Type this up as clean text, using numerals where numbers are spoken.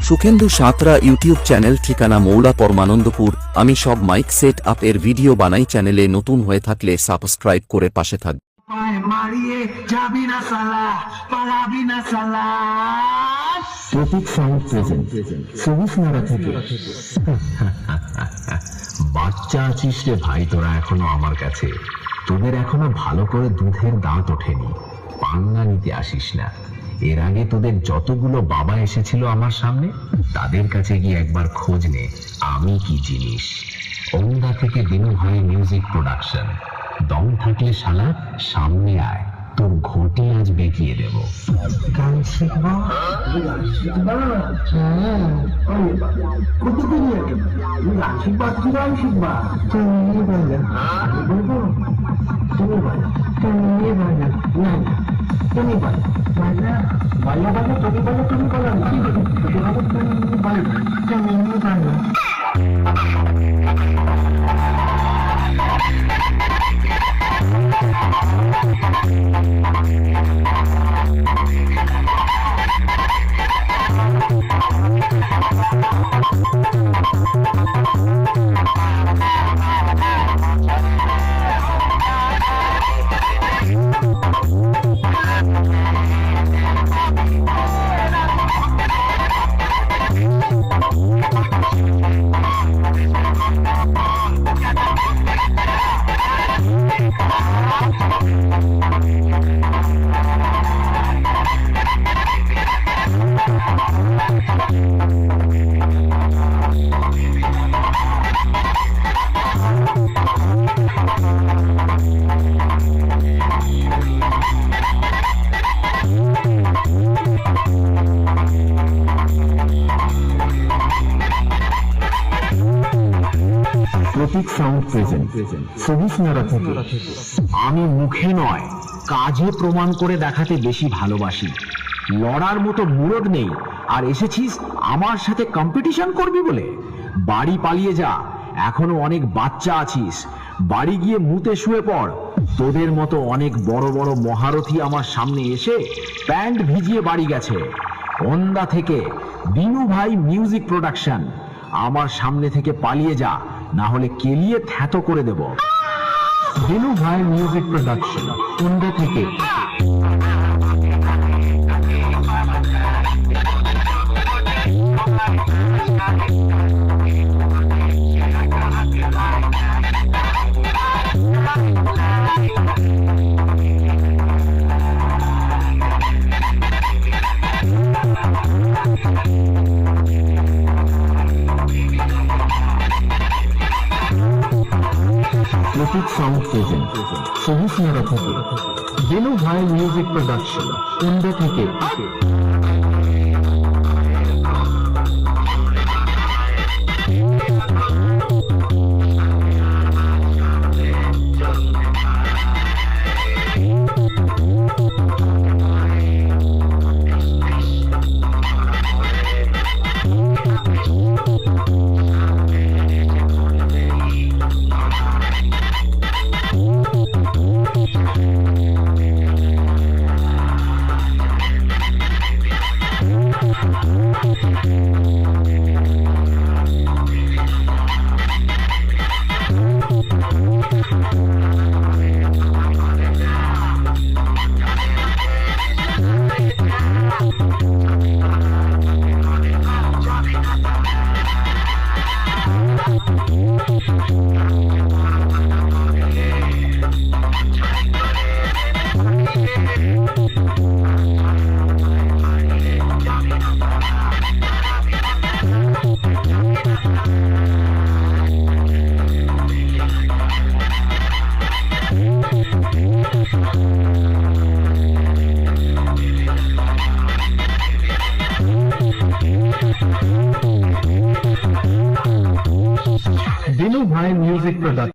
Sukhendu Santra YouTube channel, ঠিকানা মৌলা পরমানন্দপুর। আমি সব মাইক সেট আপ এর ভিডিও বানাই। চ্যানেলে নতুন হয়ে থাকলে সাবস্ক্রাইব করে পাশে থাক। প্রতীক সাউন্ড প্রেজেন্ট সবুজনারা থেকে। বাচ্চা আছিস রে ভাই, তোরা এখনো আমার কাছে। তোদের এখনো ভালো করে দুধের দাঁত ওঠেনি, পাঙ্গা নিতে আসিস না। এর আগে তোদের যতগুলো বাবা এসেছিল আমার সামনে, তাদের কাছে গিয়ে একবার খোঁজ নে আমি কি জিনিস। ওন্দা থেকে দিনু ভাই মিউজিক প্রোডাকশন। দম থাকলে শালা সামনে আয়, তোর ঘটি আজ বেঁকিয়ে দেব। গান শিখবা? কতদিন গান শিখবা? কি গান শিখবা? তুমি বলো, আমি বলবো? তুমি বলো, তুমি বলো, না তুমি বলো, বাল্লা বাল্লা তুমি বলো, তুমি বলো, কি বলো, তুমি বলো, তুমি বলো। প্রতীক সাউন্ড প্রেজেন্ট সবুজনারা থেকে। আমি মুখে নয় কাজে প্রমাণ করে দেখাতে বেশি ভালোবাসি। লড়ার মতো মুরদ নেই, আর এসেছিস আমার সাথে কম্পিটিশন করবি বলে? বাড়ি পালিয়ে যা, এখনো অনেক বাচ্চা আছিস। বাড়ি গিয়ে মুতে শুয়ে পড়। তোদের মতো অনেক বড় বড় মহারথী আমার সামনে এসে প্যান্ট ভিজিয়ে বাড়ি গেছে। ওন্দা থেকে দিনু ভাই মিউজিক প্রোডাকশন। আমার সামনে থেকে পালিয়ে যা, না হলে কেলিয়ে থ্যাতো করে দেব। দিনু ভাই মিউজিক প্রোডাকশন, ওন্দা থেকে। প্রতীক সাউন্ড প্রেজেন্ট সবুজনারা থেকে। দিনু ভাই মিউজিক প্রোডাকশন, ওন্দা থেকে। দিনু ভাই মিউজিক প্রোডাকশন।